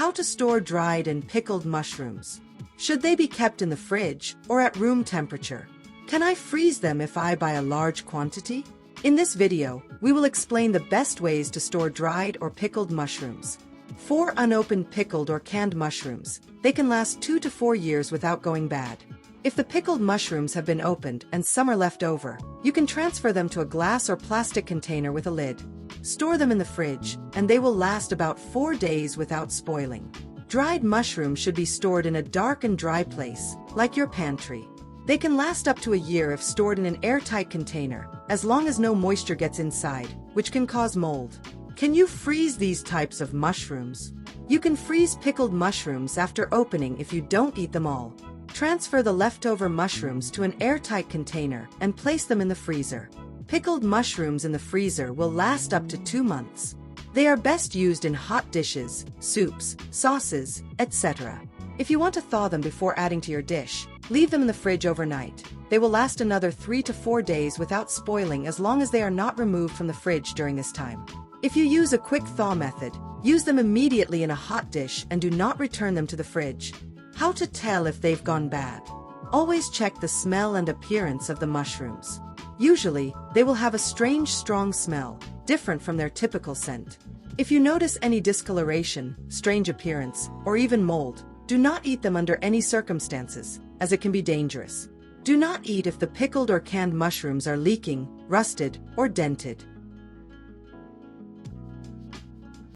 How to store dried and pickled mushrooms. Should they be kept in the fridge or at room temperature? Can I freeze them if I buy a large quantity? In this video, we will explain the best ways to store dried or pickled mushrooms. For unopened pickled or canned mushrooms, they can last 2 to 4 years without going bad. If the pickled mushrooms have been opened and some are left over, you can transfer them to a glass or plastic container with a lid. Store them in the fridge, and they will last about 4 days without spoiling. Dried mushrooms should be stored in a dark and dry place, like your pantry. They can last up to a year if stored in an airtight container, as long as no moisture gets inside, which can cause mold. Can you freeze these types of mushrooms? You can freeze pickled mushrooms after opening if you don't eat them all. Transfer the leftover mushrooms to an airtight container and place them in the freezer. Pickled mushrooms in the freezer will last up to 2 months. They are best used in hot dishes, soups, sauces, etc. If you want to thaw them before adding to your dish, leave them in the fridge overnight. They will last another 3 to 4 days without spoiling as long as they are not removed from the fridge during this time. If you use a quick thaw method, use them immediately in a hot dish and do not return them to the fridge. How to tell if they've gone bad? Always check the smell and appearance of the mushrooms. Usually, they will have a strange, strong smell, different from their typical scent. If you notice any discoloration, strange appearance, or even mold, do not eat them under any circumstances, as it can be dangerous. Do not eat if the pickled or canned mushrooms are leaking, rusted, or dented.